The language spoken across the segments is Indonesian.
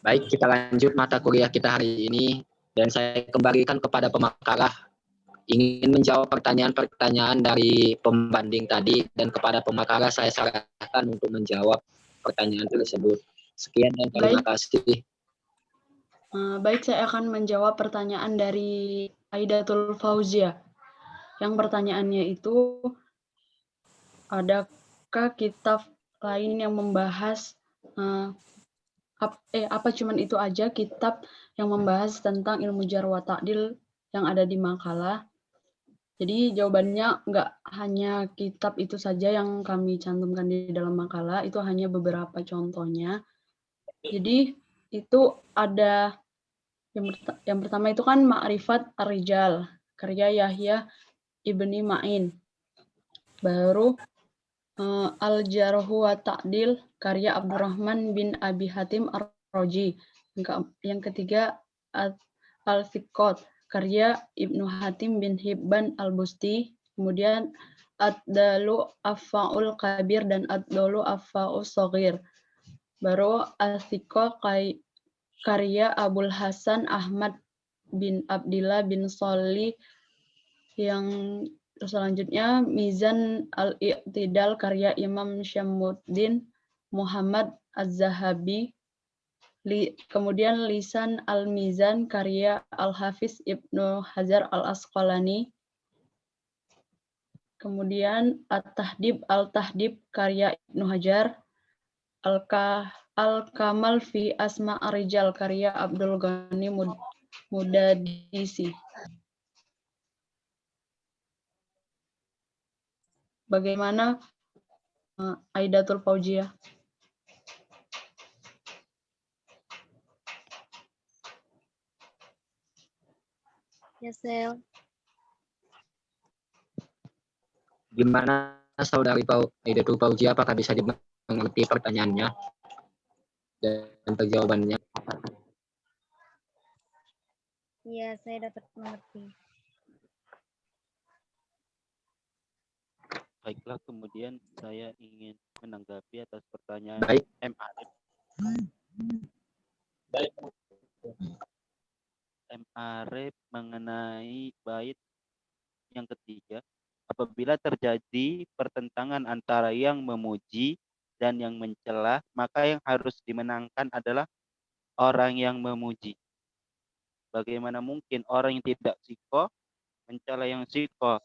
Baik, kita lanjut mata kuliah kita hari ini. Dan saya kembalikan kepada pemakalah ingin menjawab pertanyaan-pertanyaan dari pembanding tadi, dan kepada pemakalah saya sarankan untuk menjawab pertanyaan tersebut. Sekian dan terima kasih. Baik, saya akan menjawab pertanyaan dari Aidatul Fauzia. Yang pertanyaannya itu, adakah kitab lain yang membahas apa cuman itu aja kitab yang membahas tentang ilmu jarh wa ta'dil yang ada di makalah? Jadi jawabannya nggak hanya kitab itu saja yang kami cantumkan di dalam makalah, itu hanya beberapa contohnya. Jadi itu ada yang pertama itu kan Ma'rifat Ar-Rijal, karya Yahya Ibni Ma'in. Baru Al-Jarhu wa Ta'dil, karya Abdurrahman bin Abi Hatim Ar-Raji. Yang ketiga Al-Thiqat, karya Ibnu Hatim bin Hibban Al-Busti. Kemudian Ad-Dalu Affa'ul Kabir dan Ad-Dalu Affa'ul Shaghir. Baru Al-Thiqat karya Abul Hasan Ahmad bin Abdillah bin Sholih. Yang selanjutnya Mizan al-I'tidal karya Imam Syamsuddin Muhammad Az-Zahabi. Kemudian Lisan al-Mizan karya Al-Hafiz Ibnu Hajar al-Asqalani. Kemudian At-Tahdib al-Tahdib karya Ibnu Hajar. Al-Kamal fi Asma' Ar-Rijal karya Abdul Ghani Mudadisi. Bagaimana Aidatul Fauzia? Ya, Sel. Gimana saudari Aidatul Fauzia, apakah bisa dimengerti pertanyaannya dan jawabannya? Iya, saya dapat mengerti. Baiklah, kemudian saya ingin menanggapi atas pertanyaan Baik. M. Arif mengenai bait yang ketiga. Apabila terjadi pertentangan antara yang memuji dan yang mencela, maka yang harus dimenangkan adalah orang yang memuji. Bagaimana mungkin orang yang tidak sikoh mencela yang sikoh?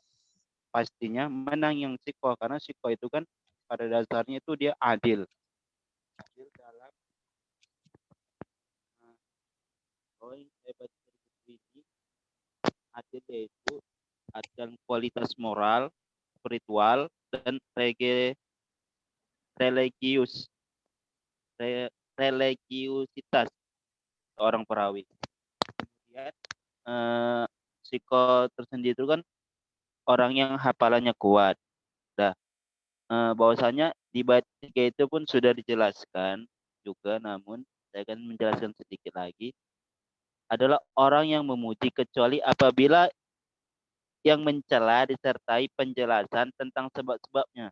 Pastinya menang yang sikoh, karena sikoh itu kan pada dasarnya itu dia adil. Adil dalam poin hebat ini, adil yaitu dalam kualitas moral, spiritual, dan religiusitas seorang perawi. Kemudian sikoh tersendiri itu kan orang yang hafalannya kuat. Nah, bahwasanya di bait 3 itu pun sudah dijelaskan juga, namun saya akan menjelaskan sedikit lagi. Adalah orang yang memuji kecuali apabila yang mencela disertai penjelasan tentang sebab-sebabnya.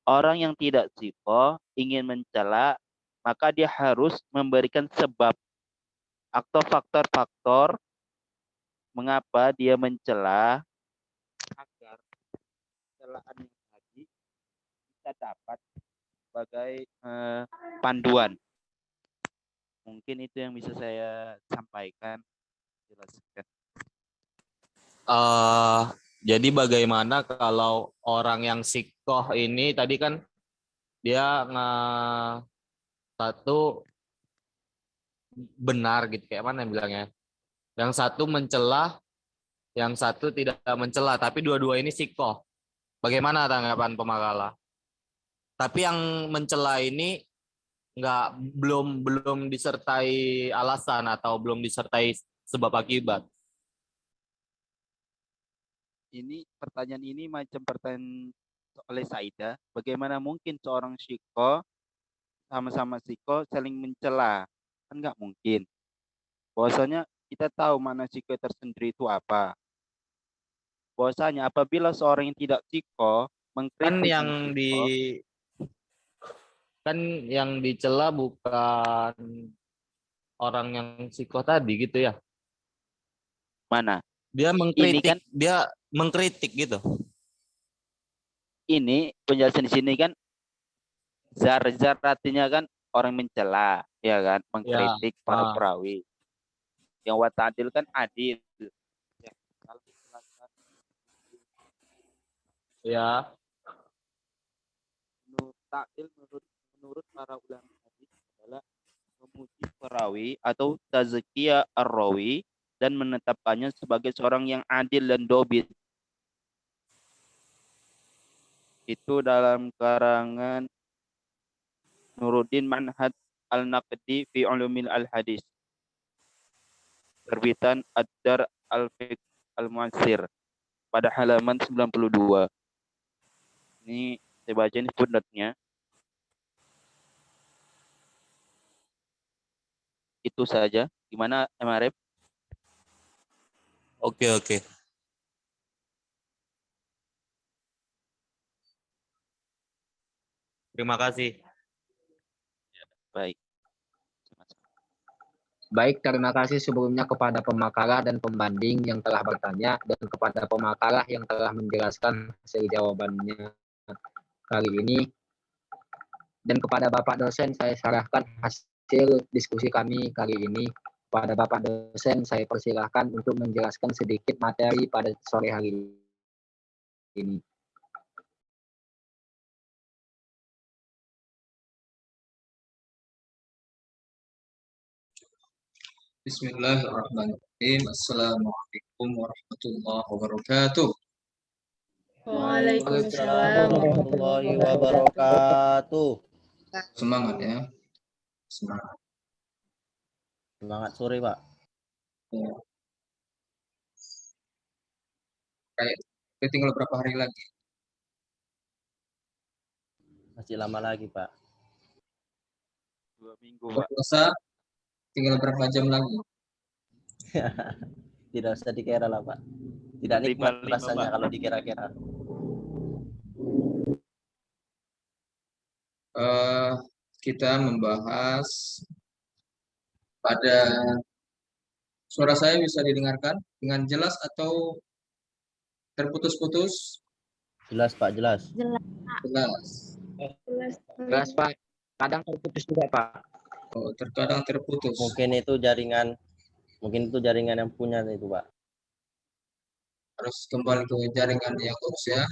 Orang yang tidak sikoh ingin mencela, maka dia harus memberikan sebab atau faktor-faktor mengapa dia mencela, agar celaan tadi kita dapat sebagai panduan. Mungkin itu yang bisa saya sampaikan, jelaskan. Jadi bagaimana kalau orang yang sikoh ini tadi kan dia satu benar gitu, kayak mana bilangnya? Yang satu mencela, yang satu tidak mencela, tapi dua-dua ini sikoh. Bagaimana tanggapan pemakalah? Tapi yang mencela ini belum disertai alasan atau belum disertai sebab akibat. Ini pertanyaan ini macam pertanyaan oleh Saida. Bagaimana mungkin seorang sikoh sama-sama sikoh saling mencela? Kan nggak mungkin. Bahwasanya kita tahu mana sikoh tersendiri itu apa. Bahwasanya apabila seorang yang tidak sikoh mengkritik kan yang dicela bukan orang yang psiko tadi gitu ya. Mana? Dia kan- mengkritik gitu. Ini penjelasan di sini kan zar artinya kan orang mencela, ya kan, mengkritik para perawi. Yang wa ta'dil kan adil. Ya, kalau dijelaskan Ya. ta'dil menurut para ulama hadis adalah memuji perawi atau tazkiyah ar-rawi dan menetapkannya sebagai seorang yang adil dan dobit. Itu dalam karangan Nuruddin Manhaj Al-Naqdi fi Ulumil Al-Hadis. Terbitan Ad-Dar Al-Fiqh Al-Mu'assir pada halaman 92. Ini saya baca ini footnote-nya. Itu saja. Gimana MRF? Oke. Terima kasih. Baik. Baik, terima kasih sebelumnya kepada pemakalah dan pembanding yang telah bertanya dan kepada pemakalah yang telah menjelaskan hasil jawabannya kali ini. Dan kepada Bapak dosen saya serahkan hasil diskusi kami kali ini. Kepada Bapak dosen saya persilahkan untuk menjelaskan sedikit materi pada sore hari ini. Bismillahirrahmanirrahim. Assalamualaikum warahmatullahi wabarakatuh. Waalaikumsalam warahmatullahi wabarakatuh. Semangat ya. Semangat. Semangat sore, Pak. Ya. Kayak tinggal berapa hari lagi? Masih lama lagi, Pak. 2 minggu, Pak. Puasa tinggal berapa jam lagi? Tidak usah dikira lah, Pak. Tidak nikmat 5, rasanya Pak. kalau dikira-kira. Kita membahas pada suara saya bisa didengarkan dengan jelas atau terputus-putus? Jelas, Pak, jelas. Jelas. Jelas Pak, kadang terputus juga Pak. Oh, terkadang terputus. Mungkin itu jaringan yang punya itu, Pak. Harus kembali ke jaringan yang urus ya.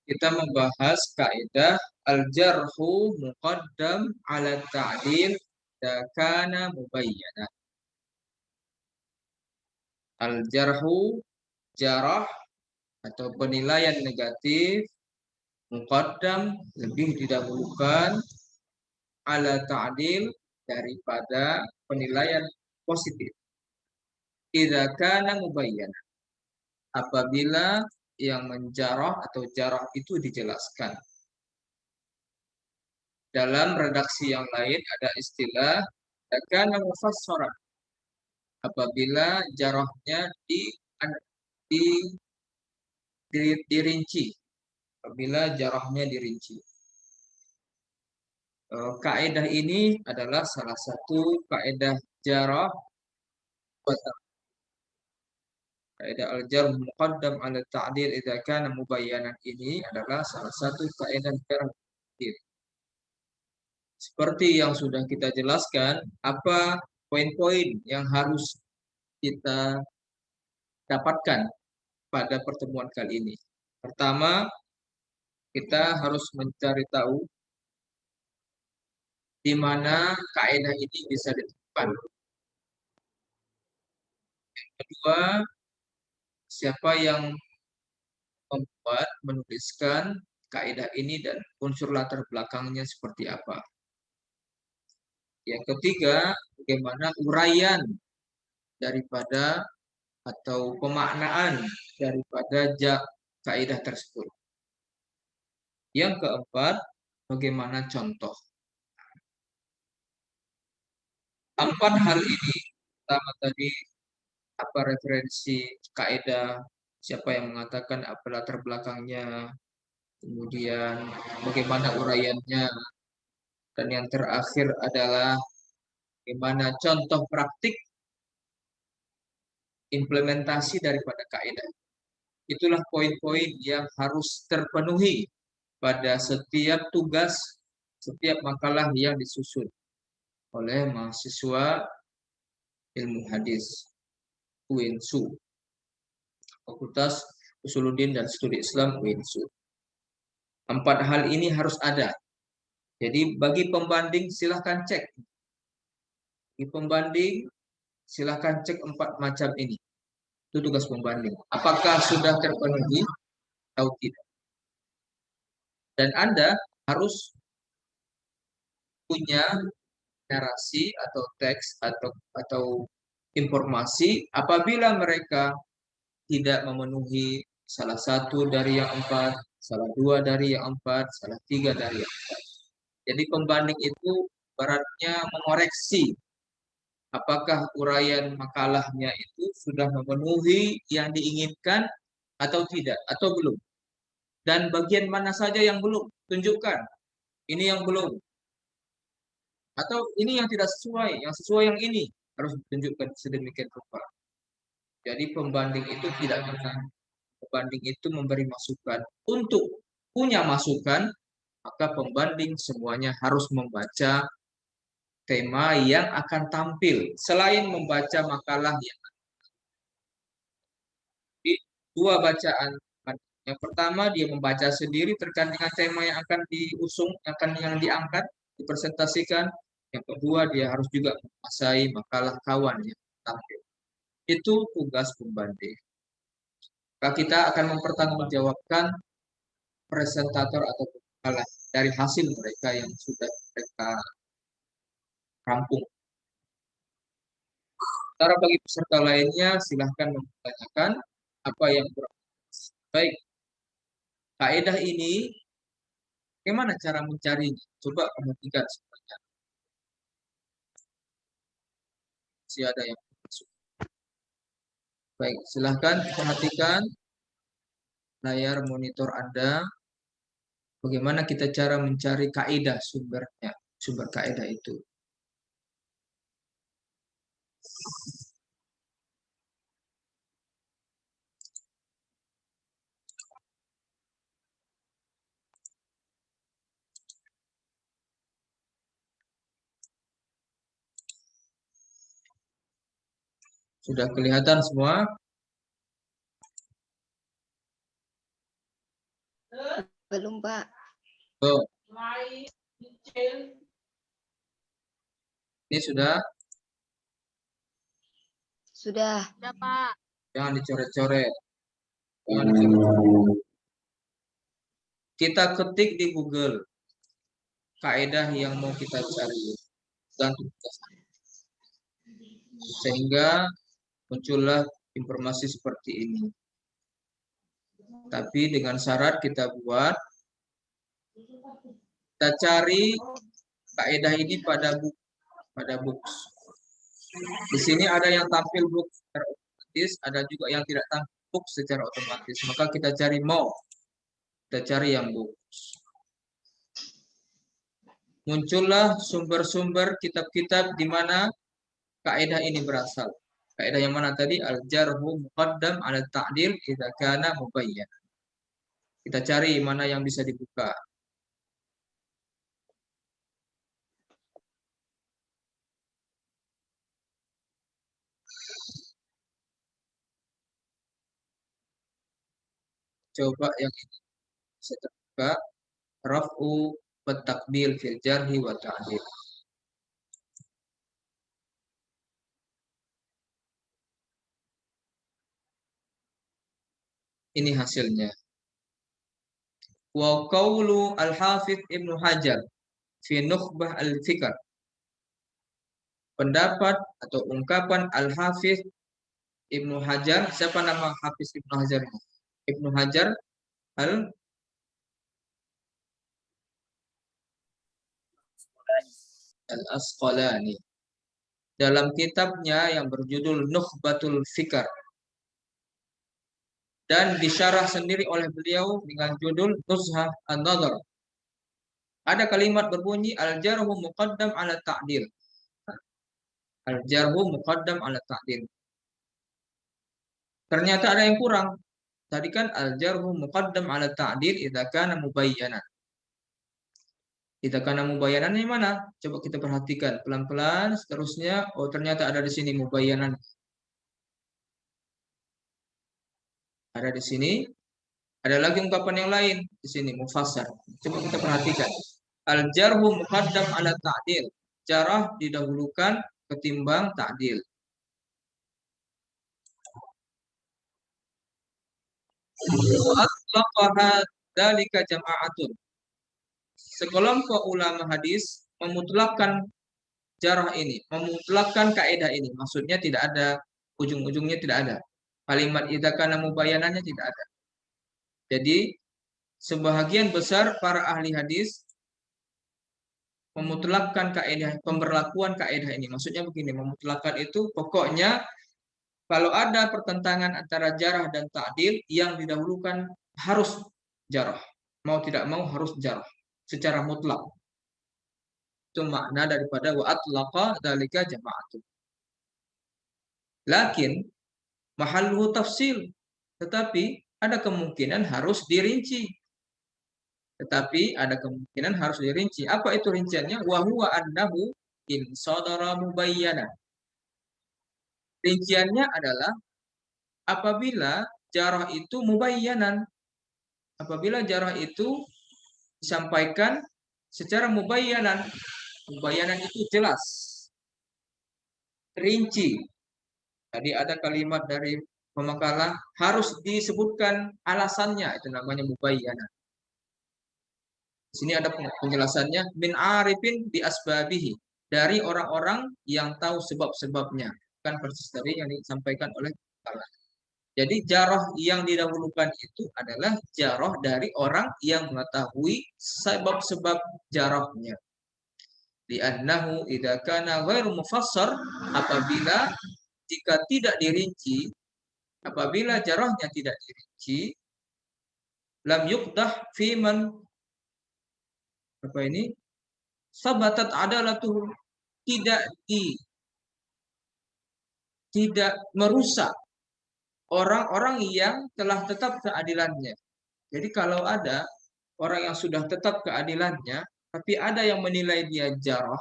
Kita membahas kaidah al-jarhu muqaddam ala ta'dil idza kana mubayyana. Al-jarhu, jarah atau penilaian negatif, muqaddam lebih didahulukan, ala ta'dil daripada penilaian positif. Idza kana mubayyana. Apabila yang menjarah atau jarah itu dijelaskan. Dalam redaksi yang lain ada istilah kana mufassaran. Apabila jarahnya dirinci. Apabila jarahnya dirinci. Kaidah ini adalah salah satu kaidah jarah. Kaidah al-jarh muqaddam ala ta'dil idza kana mubayyanan ini adalah salah satu kaidah jarh. Seperti yang sudah kita jelaskan, apa poin-poin yang harus kita dapatkan pada pertemuan kali ini. Pertama, kita harus mencari tahu di mana kaidah ini bisa diterapkan. Yang kedua, siapa yang menuliskan kaidah ini dan unsur latar belakangnya seperti apa. Yang ketiga, bagaimana uraian daripada atau pemaknaan daripada kaidah tersebut. Yang keempat, bagaimana contoh. 4 hal ini, pertama tadi apa referensi kaidah, siapa yang mengatakan apa latar belakangnya, kemudian bagaimana uraiannya, dan yang terakhir adalah bagaimana contoh praktik implementasi daripada kaidah. Itulah poin-poin yang harus terpenuhi pada setiap tugas, setiap makalah yang disusun oleh mahasiswa ilmu hadis UINSU, Fakultas Usuluddin dan Studi Islam UINSU. 4 hal ini harus ada. Jadi bagi pembanding silahkan cek. Bagi pembanding silahkan cek 4 macam ini. Itu tugas pembanding. Apakah sudah terpenuhi atau tidak. Dan Anda harus punya narasi atau teks atau informasi apabila mereka tidak memenuhi salah satu dari yang 4, salah 2 dari yang 4, salah 3 dari yang 4. Jadi pembanding itu baratnya mengoreksi apakah uraian makalahnya itu sudah memenuhi yang diinginkan atau tidak, atau belum. Dan bagian mana saja yang belum, tunjukkan. Ini yang belum. Atau ini yang tidak sesuai, yang sesuai yang ini. Harus ditunjukkan sedemikian rupa. Jadi pembanding itu tidak pernah. Pembanding itu memberi masukan. Untuk punya masukan, maka pembanding semuanya harus membaca tema yang akan tampil. Selain membaca makalah yang di 2 bacaan. Yang pertama dia membaca sendiri terkait dengan tema yang akan diusung, yang diangkat, dipresentasikan. Yang kedua dia harus juga menguasai makalah kawan yang tampil. Itu tugas pembanding. Maka kita akan mempertanggungjawabkan presentator atau makalah dari hasil mereka yang sudah mereka rampung. Sementara bagi peserta lainnya silahkan mempertanyakan apa yang kurang. Baik. Kaidah ini, bagaimana cara mencarinya? Coba perhatikan semuanya. Masih ada yang masuk. Baik, silahkan perhatikan layar monitor Anda. Bagaimana kita cara mencari kaidah sumbernya, sumber kaidah itu. Sudah kelihatan semua? Belum, Pak. Oh. Ini sudah? Sudah. Sudah, Pak. Jangan dicoret-coret. Jangan dicoret-coret. Kita ketik di Google kaidah yang mau kita cari. Dan sehingga muncullah informasi seperti ini. Tapi dengan syarat kita buat, kita cari kaidah ini pada books. Di sini ada yang tampil books secara otomatis, ada juga yang tidak tampil books secara otomatis. Maka kita cari more. Kita cari yang books. Muncullah sumber-sumber kitab-kitab di mana kaidah ini berasal. Kaidah yang mana tadi? Al-jarhu muqaddam ala ta'dil idza kana mubayyan. Kita cari mana yang bisa dibuka. Coba yang ini bisa terbuka. Raf'u wa taqbil fil jarhi wa ta'dil. Ini hasilnya. Wa qawlu al-Hafidz Ibnu Hajar fi Nukhbah al-Fikr. Pendapat atau ungkapan al-Hafidz Ibnu Hajar. Siapa nama Hafiz Ibnu Hajar? Ibnu Hajar al-Asqalani. Dalam kitabnya yang berjudul Nukhbatul Fikr. Dan disyarah sendiri oleh beliau dengan judul Nuzhah an-Nadhar. Ada kalimat berbunyi al-jarhu muqaddam ala ta'dil. Al-jarhu muqaddam ala ta'dil. Ternyata ada yang kurang. Tadi kan al-jarhu muqaddam ala ta'dil idza kana mubayyanan. Idza kana mubayyanan yang mana? Coba kita perhatikan pelan-pelan seterusnya. Oh, ternyata ada di sini mubayyanan. Ada di sini. Ada lagi ungkapan yang lain di sini mufassar. Coba kita perhatikan. Al-jarhu muqaddam ala ta'dil. Jarah didahulukan ketimbang ta'dil. Atlaqaha dzalika jama'atun. Sekelompok ulama hadis memutlakkan jarah ini, memutlakkan kaidah ini. Maksudnya tidak ada ujung-ujungnya, tidak ada. Kalimat idza kana mubayyanannya tidak ada. Jadi sebahagian besar para ahli hadis memutlakkan kaidah, pemberlakuan kaidah ini. Maksudnya begini, memutlakkan itu pokoknya kalau ada pertentangan antara jarah dan ta'dil, yang didahulukan harus jarah. Mau tidak mau harus jarah secara mutlak. Itu makna daripada wa atlaqa dzalika jama'atun. Lakin mahalluhu tafsil. Tetapi ada kemungkinan harus dirinci. Apa itu rinciannya? Wa huwa annahu in sadara mubayyana. Rinciannya adalah apabila jarah itu mubayyanan. Apabila jarah itu disampaikan secara mubayyanan. Mubayyanan itu jelas. Rinci. Tadi ada kalimat dari pemakalah harus disebutkan alasannya, itu namanya mubayyanan. Di sini ada penjelasannya min arifin bi asbabihi, dari orang-orang yang tahu sebab-sebabnya, kan persis dari yang disampaikan oleh Allah. Jadi jarah yang didahulukan itu adalah jarah dari orang yang mengetahui sebab-sebab jarahnya. Li'annahu idza kana ghairu mufassar, apabila jika tidak dirinci, apabila jarahnya tidak dirinci, lam yuqdah fi man sabatat adalatuhu, tidak merusak orang-orang yang telah tetap keadilannya. Jadi kalau ada orang yang sudah tetap keadilannya, tapi ada yang menilai dia jarah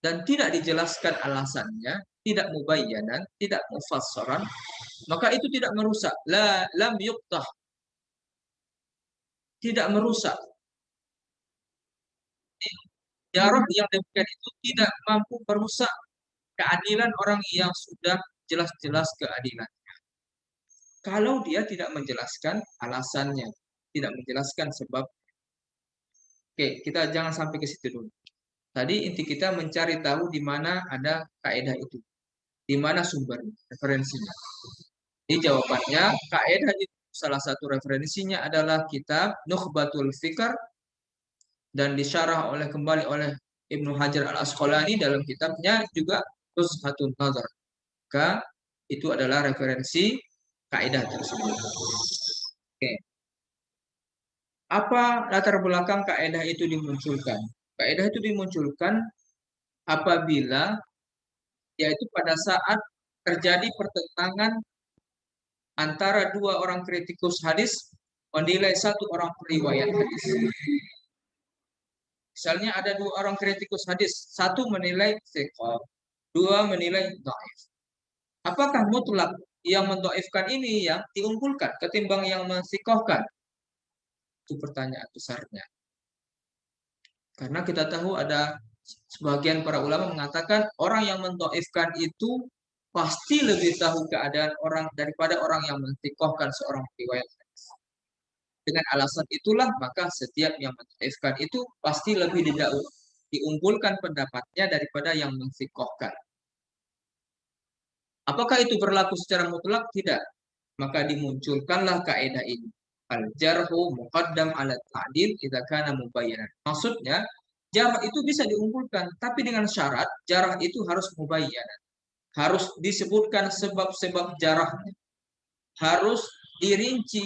dan tidak dijelaskan alasannya, tidak mubayyanan, tidak mufassaran, maka itu tidak merusak. Lam yuqtah, tidak merusak. Jarah yang demikian itu tidak mampu merusak keadilan orang yang sudah jelas-jelas keadilannya. Kalau dia tidak menjelaskan alasannya, tidak menjelaskan sebab. Oke, kita jangan sampai ke situ dulu. Tadi inti kita mencari tahu di mana ada kaidah itu, di mana sumbernya, referensinya. Ini jawabannya, kaidah itu salah satu referensinya adalah kitab Nukhbatul Fikr dan disyarah kembali oleh Ibnu Hajar Al-Asqalani dalam kitabnya juga Nuzhatun Nazar. Maka itu adalah referensi kaidah tersebut. Oke. Apa latar belakang kaidah itu dimunculkan? Kaidah itu dimunculkan apabila yaitu pada saat terjadi pertentangan antara dua orang kritikus hadis menilai satu orang periwayat hadis. Misalnya ada dua orang kritikus hadis, satu menilai thiqah, dua menilai dhaif. Apakah mutlak yang mendhaifkan ini yang diunggulkan ketimbang yang mensikohkan? Itu pertanyaan besarnya. Karena kita tahu ada sebagian para ulama mengatakan orang yang mendhaifkan itu pasti lebih tahu keadaan orang daripada orang yang mensikohkan seorang riwayat hadis. Dengan alasan itulah maka setiap yang mendhaifkan itu pasti lebih diunggulkan pendapatnya daripada yang mensikohkan. Apakah itu berlaku secara mutlak? Tidak. Maka dimunculkanlah kaidah ini. Al-jarhu muqaddam ala ta'dil idza kana mubayyanan. Maksudnya, jarah itu bisa diunggulkan, tapi dengan syarat jarah itu harus mubayyanan. Harus disebutkan sebab-sebab jarahnya. Harus dirinci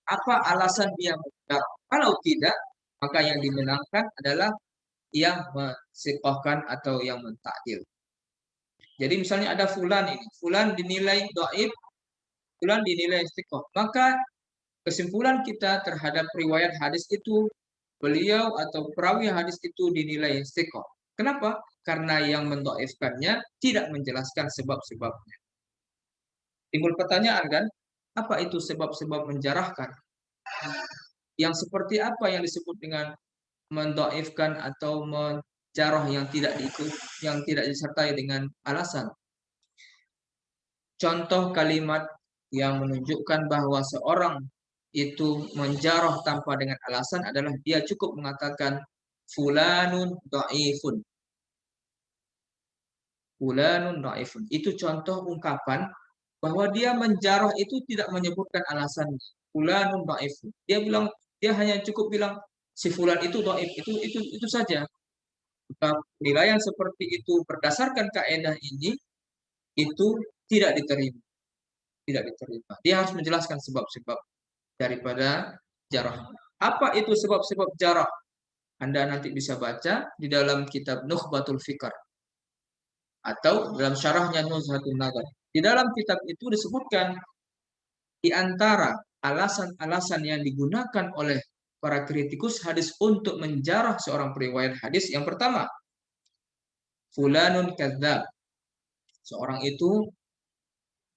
apa alasan dia menjarah. Kalau tidak, maka yang dimenangkan adalah yang mensikohkan atau yang mentakdil. Jadi misalnya ada fulan ini, fulan dinilai dhaif, fulan dinilai thiqah. Maka kesimpulan kita terhadap riwayat hadis itu, beliau atau perawi hadis itu dinilai thiqah. Kenapa? Karena yang mendhaifkannya tidak menjelaskan sebab-sebabnya. Timbul pertanyaan kan, apa itu sebab-sebab menjarahkan? Yang seperti apa yang disebut dengan mendhaifkan atau menjarah yang tidak disertai dengan alasan? Contoh kalimat yang menunjukkan bahwa seorang itu menjarah tanpa dengan alasan adalah dia cukup mengatakan fulanun dhaifun. Fulanun dhaifun. Itu contoh ungkapan bahwa dia menjarah itu tidak menyebutkan alasan. Fulanun dhaifun. Dia hanya cukup bilang si fulan itu dhaif. Itu saja. Penilaian seperti itu berdasarkan kaidah ini itu tidak diterima. Tidak diterima. Dia harus menjelaskan sebab-sebab daripada jarah. Apa itu sebab-sebab jarah? Anda nanti bisa baca di dalam kitab Nukhbatul Fikr atau dalam syarahnya Nuzhatun Nazar. Di dalam kitab itu disebutkan di antara alasan-alasan yang digunakan oleh para kritikus hadis untuk menjarah seorang periwayat hadis. Yang pertama, fulanun kadzdzab. Seorang itu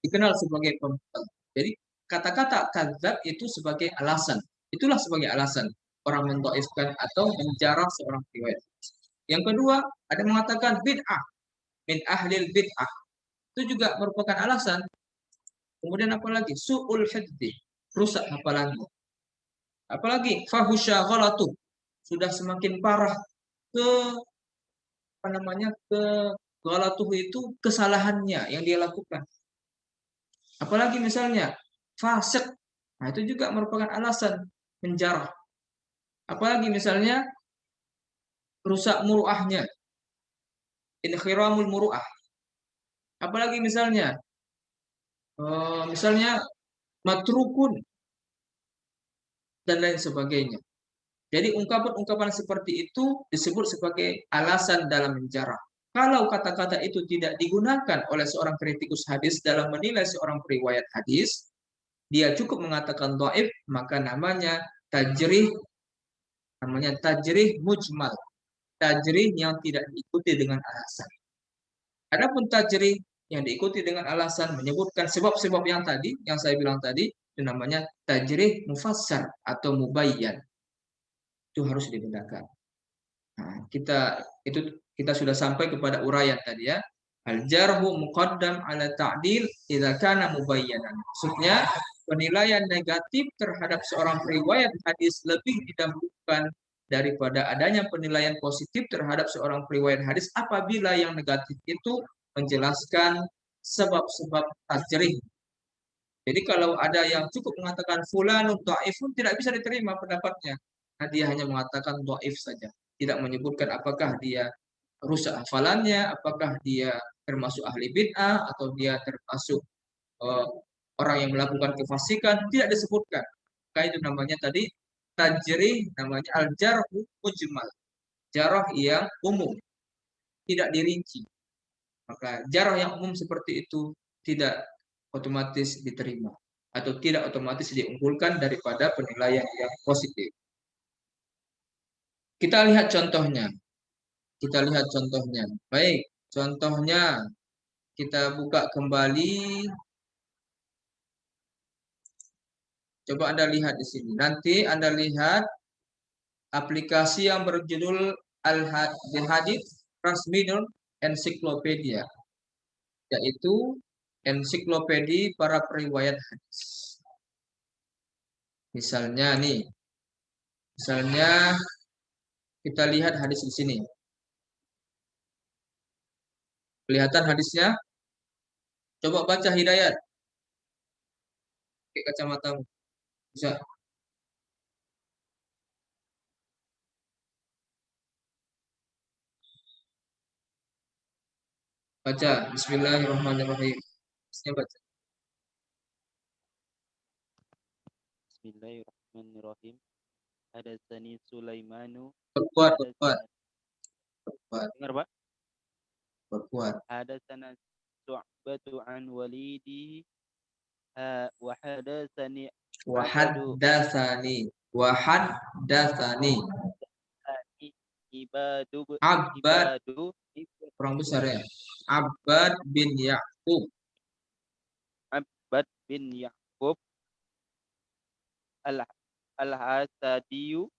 dikenal sebagai pembohong. Jadi kata-kata kadzdzab itu sebagai alasan. Itulah sebagai alasan orang mendhaifkan atau menjarah seorang riwayat. Yang kedua, ada mengatakan bid'ah, min ahlil bid'ah. Itu juga merupakan alasan. Kemudian apalagi su'ul hifdzi, rusak hafalannya. Apalagi fahusya ghalatu, sudah semakin parah ke ke ghalatuh itu kesalahannya yang dia lakukan. Apalagi misalnya fasik. Nah, itu juga merupakan alasan menjarah. Apalagi misalnya rusak muruahnya. Inkhiramul muruah. Apalagi misalnya matrukun dan lain sebagainya. Jadi ungkapan-ungkapan seperti itu disebut sebagai alasan dalam menjarah. Kalau kata-kata itu tidak digunakan oleh seorang kritikus hadis dalam menilai seorang periwayat hadis, dia cukup mengatakan dhaif, maka namanya tajrih mujmal. Tajrih yang tidak diikuti dengan alasan. Adapun tajrih yang diikuti dengan alasan menyebutkan sebab-sebab yang saya bilang tadi, itu namanya tajrih mufassar atau mubayyan. Itu harus dibedakan. Nah, kita sudah sampai kepada uraian tadi ya. Al-jarhu muqaddam ala ta'dil idza kana mubayyanan. Maksudnya penilaian negatif terhadap seorang periwayat hadis lebih didahulukan daripada adanya penilaian positif terhadap seorang periwayat hadis apabila yang negatif itu menjelaskan sebab-sebab tajrih. Jadi kalau ada yang cukup mengatakan fulanun dhaifun tidak bisa diterima pendapatnya. Nah, dia hanya mengatakan dhaif saja, tidak menyebutkan apakah dia rusak hafalannya, apakah dia termasuk ahli bid'ah atau dia termasuk orang yang melakukan kefasikan, tidak disebutkan. Maka itu namanya tadi tajrih, namanya al-jarhu mujmal. Jarah yang umum, tidak dirinci. Maka jarah yang umum seperti itu tidak otomatis diterima atau tidak otomatis diunggulkan daripada penilaian yang positif. Kita lihat contohnya. Baik, contohnya kita buka kembali. Coba Anda lihat di sini. Nanti Anda lihat aplikasi yang berjudul Al-Hadits Transmitter Encyclopedia, yaitu ensiklopedia para periwayat hadis. Misalnya kita lihat hadis di sini. Kelihatan hadisnya? Coba baca Hidayat. Pakai kacamatamu. Bisa. Baca. Bismillahirrahmanirrahim. Hadisnya baca. Bismillahirrahmanirrahim. Hadatsani Sulaimanu. Perkuat. Dengar, Pak? Perkuat. Hadatsana Syu'batu an Walidi wa hadatsani Wahaddatsani. Ibadu Abbad, ibn kurang besar ya. Abbad bin Ya'qub. Abbad bin Ya'qub al-Hasadiyu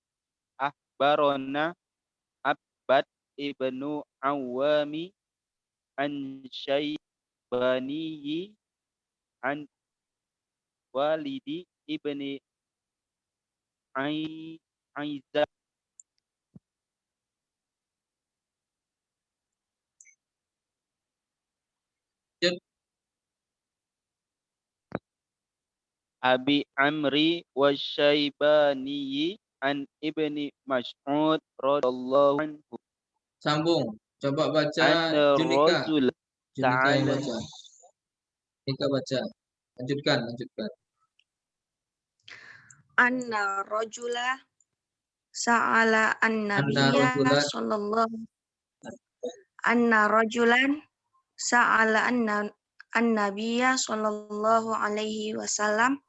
akhbarona Abbad ibnu Awami an Syaibaniyi an Walidi ibni Aiza Abi Amri wa Syaibaniyi an ibni Mas'ud radhiyallahu anhu Sambung. Coba baca anna Junika. rajul Junika yang ta'ala baca. Junika baca. Lanjutkan. Anna rajula sa'ala Anna an-nabiyya rajulan sallallahu anna rajulan sa'ala an-nabiyya sallallahu alaihi wasallam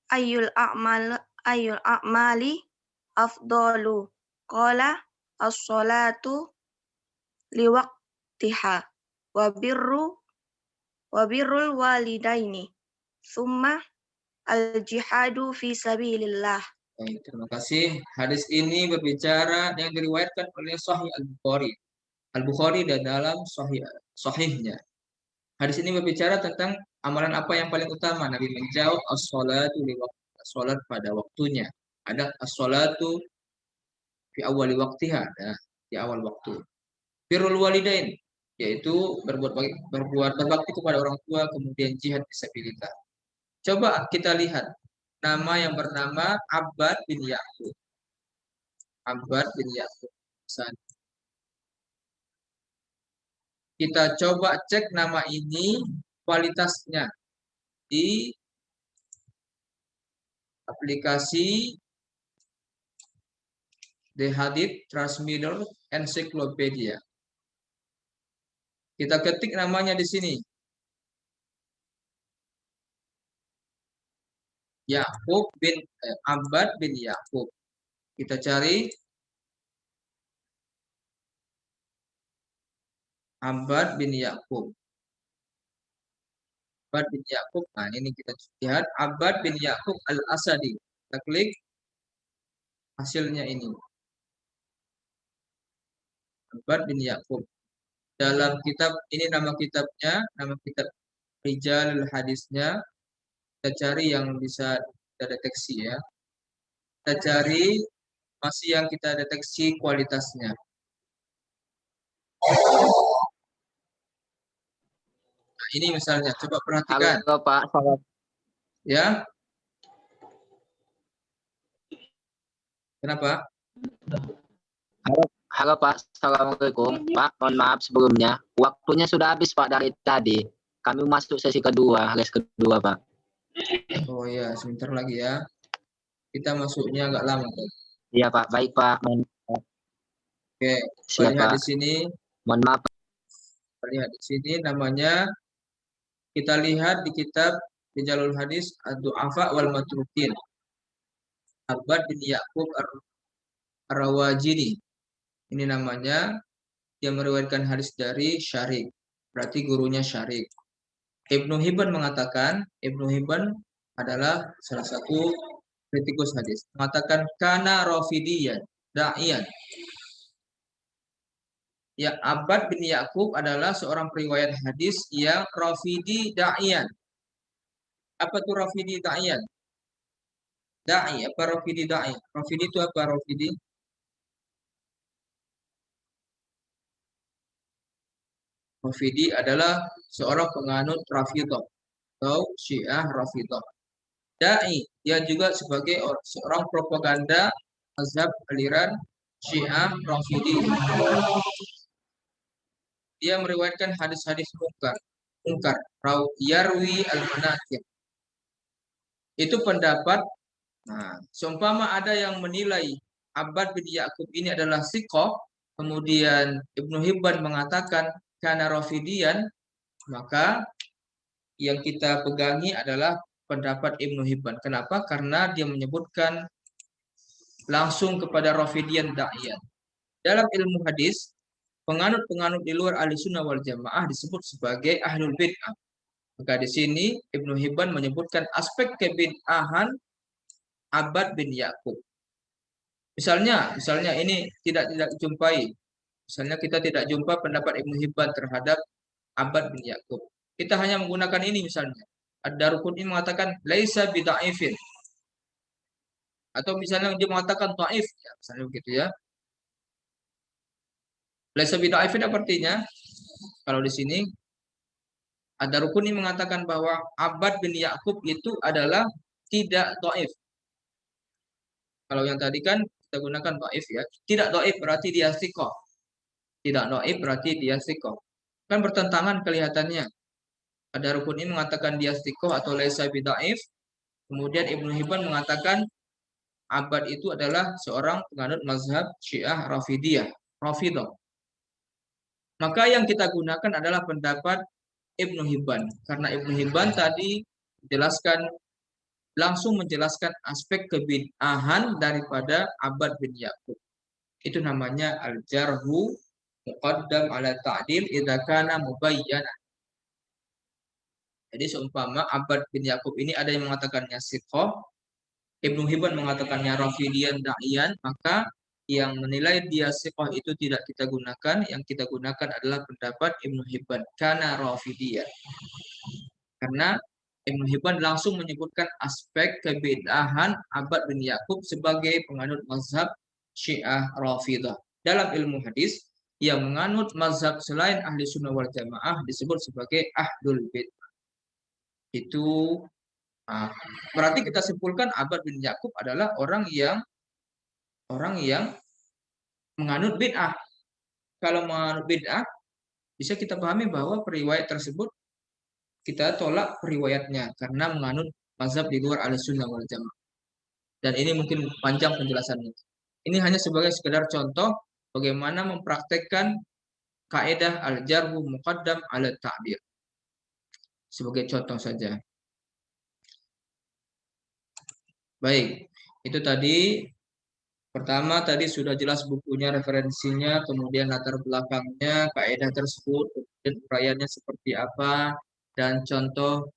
ayyul a'mali afdalu qala as-salatu liwaqtiha wa birrul walidaini thumma al-jihadu fi sabilillah. Baik, terima kasih. Hadis ini berbicara yang diriwayatkan oleh Sahih Al-Bukhari. Al-Bukhari dan dalam sahihnya. Hadis ini berbicara tentang amalan apa yang paling utama. Nabi menjawab as-salatu salat pada waktunya. Ada as-salatu fi awali waktiha, di awal waktu. Birrul walidain, yaitu berbuat berbakti kepada orang tua, kemudian jihad fisabilillah. Coba kita lihat nama yang bernama Abbad bin Ya'qub. Abbad bin Ya'qub. Kita coba cek nama ini kualitasnya di aplikasi The Hadith Transmitter Encyclopedia. Kita ketik namanya di sini. Abbad bin Ya'qub. Kita cari Abbad bin Ya'qub. Abbad bin Ya'qub. Nah, ini kita lihat Abbad bin Ya'qub Al-Asadi. Kita klik hasilnya ini. Abbad bin Ya'qub. Dalam kitab ini nama kitabnya, nama kitab Rijalul Hadisnya. Kita cari yang bisa kita deteksi ya. Kita cari masih yang kita deteksi kualitasnya. Nah, ini misalnya, coba perhatikan. Halo Pak. Ya. Kenapa? Halo Pak, Assalamualaikum. Pak, mohon maaf sebelumnya. Waktunya sudah habis Pak dari tadi. Kami masuk sesi kedua, les kedua Pak. Oh ya, sebentar lagi ya. Kita masuknya agak lama. Iya Pak, baik Pak. Oke, Siap lihat Pak. di sini. Mohon maaf. Lihat di sini namanya. Kita lihat di kitab Rijalul Hadis Ad-Du'afa wal Matrukin. Abbad bin Ya'qub Ar-Rawajini. Ini namanya. Dia meriwayatkan hadis dari Syarik. Berarti gurunya Syarik. Ibnu Hibban mengatakan, Ibnu Hibban adalah salah satu kritikus hadis. Mengatakan kana rafidiyan da'iyan. Ya, Abbad bin Ya'qub adalah seorang periwayat hadis yang rafidi da'iyan. Apa itu rafidi da'iyan? Da'i, apa rafidi da'i? Rafidi itu apa rafidi? Rafidi adalah seorang penganut Rafidah atau Syiah Rafidah. Da'i, dia juga sebagai seorang propaganda mazhab aliran Syiah Rafidi. Dia meriwayatkan hadis-hadis mungkar, yarwi al-manakir. Itu pendapat. Nah, seumpama ada yang menilai Abbad bin Ya'qub ini adalah siqah, kemudian Ibnu Hibban mengatakan kana rafidian, Maka yang kita pegangi adalah pendapat Ibnu Hibban. Kenapa? Karena dia menyebutkan langsung kepada Rafidiyan Da'iyat. Dalam ilmu hadis, penganut-penganut di luar ahli sunnah wal jamaah disebut sebagai ahlul bid'ah. Maka di sini Ibnu Hibban menyebutkan aspek kebid'ahan Abbad bin Ya'qub. Misalnya ini tidak jumpai. Misalnya kita tidak jumpa pendapat Ibnu Hibban terhadap Abbad bin Ya'qub. Kita hanya menggunakan ini misalnya. Ad-Daruqutni mengatakan laisa bid'aifin. Atau misalnya dia mengatakan dhaif, ya, misalnya begitu ya. Laisa bid'aifin apa artinya? Kalau di sini Ad-Daruqutni mengatakan bahwa Abbad bin Ya'qub itu adalah tidak dhaif. Kalau yang tadi kan kita gunakan dhaif ya. Tidak dhaif berarti dia thiqah. Tidak dhaif berarti dia thiqah. Kan bertentangan kelihatannya. Ad-Daruqutni mengatakan dia thiqah atau laisa bid'aif. Kemudian Ibnu Hibban mengatakan Abbad itu adalah seorang penganut mazhab Syiah Rafidiyah, Rafidah. Maka yang kita gunakan adalah pendapat Ibnu Hibban. Karena Ibnu Hibban tadi langsung menjelaskan aspek kebid'ahan daripada Abbad bin Ya'qub. Itu namanya al-jarhu muqaddam ala ta'dil idza kana mubayyanan. Jadi seumpama Abbad bin Ya'qub ini ada yang mengatakannya thiqah, Ibnu Hibban mengatakannya Rafidiyan Da'iyan, maka yang menilai dia thiqah itu tidak kita gunakan, yang kita gunakan adalah pendapat Ibnu Hibban karena Rafidiyah. Karena Ibnu Hibban langsung menyebutkan aspek kebid'ahan Abbad bin Ya'qub sebagai penganut mazhab Syiah Rafidah. Dalam ilmu hadis, yang menganut mazhab selain ahli sunnah wal jamaah disebut sebagai ahlul bid'ah. Itu berarti kita simpulkan Abbad bin Ya'qub adalah orang yang menganut bid'ah. Kalau menganut bid'ah, bisa kita pahami bahwa periwayat tersebut kita tolak periwayatnya karena menganut mazhab di luar Ahlussunnah wal Jamaah. Dan ini mungkin panjang penjelasannya. Ini hanya sebagai sekedar contoh bagaimana mempraktekkan kaidah al-jarhu muqaddam ala ta'dil. Sebagai contoh saja. Baik, itu tadi pertama tadi sudah jelas bukunya, referensinya, kemudian latar belakangnya, kaidah tersebut, kemudian uraiannya seperti apa, dan contoh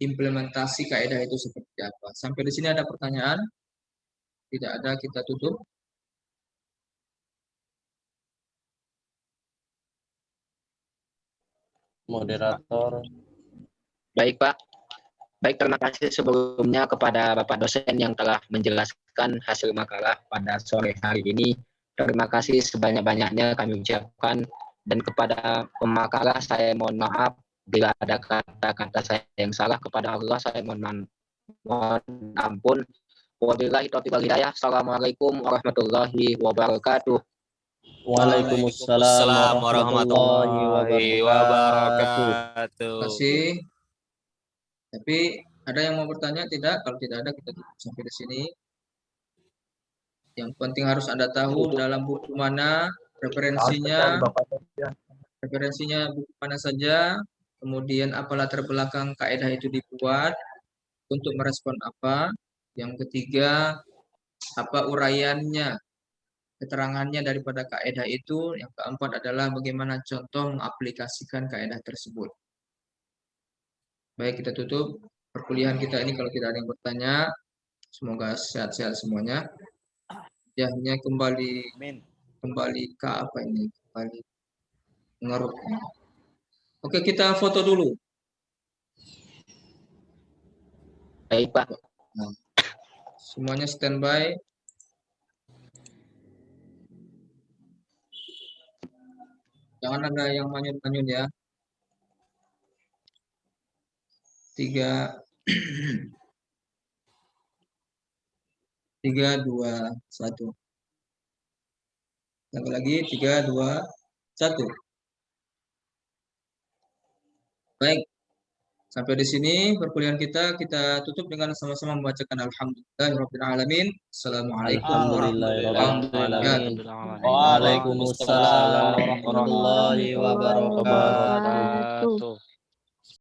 implementasi kaidah itu seperti apa. Sampai di sini ada pertanyaan? Tidak ada, kita tutup. Moderator. Baik, Pak. Baik, terima kasih sebelumnya kepada Bapak dosen yang telah menjelaskan hasil makalah pada sore hari ini. Terima kasih sebanyak-banyaknya kami ucapkan. Dan kepada pemakalah saya mohon maaf bila ada kata-kata saya yang salah. Kepada Allah saya mohon ampun. Wabillahi taufiq wal hidayah. Assalamualaikum warahmatullahi wabarakatuh. Waalaikumsalam warahmatullahi wabarakatuh. Terima kasih. Tapi ada yang mau bertanya? Tidak. Kalau tidak ada, kita tutup sampai di sini. Yang penting harus Anda tahu dalam buku mana referensinya buku mana saja, kemudian apa latar belakang kaidah itu dibuat, untuk merespon apa. Yang ketiga, apa uraiannya, keterangannya daripada kaidah itu. Yang keempat adalah bagaimana contoh mengaplikasikan kaidah tersebut. Baik, kita tutup perkuliahan kita ini. Kalau tidak ada yang bertanya, semoga sehat-sehat semuanya. Ya, hanya kembali ke apa ini? Kembali mengeruk. Oke, kita foto dulu. Baik, Pak. Nah, semuanya standby. Jangan ada yang manyun-manyun ya. 3, 2, 1. Lagi lagi 3, 2, 1. Baik. Sampai di sini perkuliahan kita tutup dengan sama-sama membacakan alhamdulillahirabbil alamin. Assalamualaikum warahmatullahi wabarakatuh. Waalaikumsalam warahmatullahi wabarakatuh.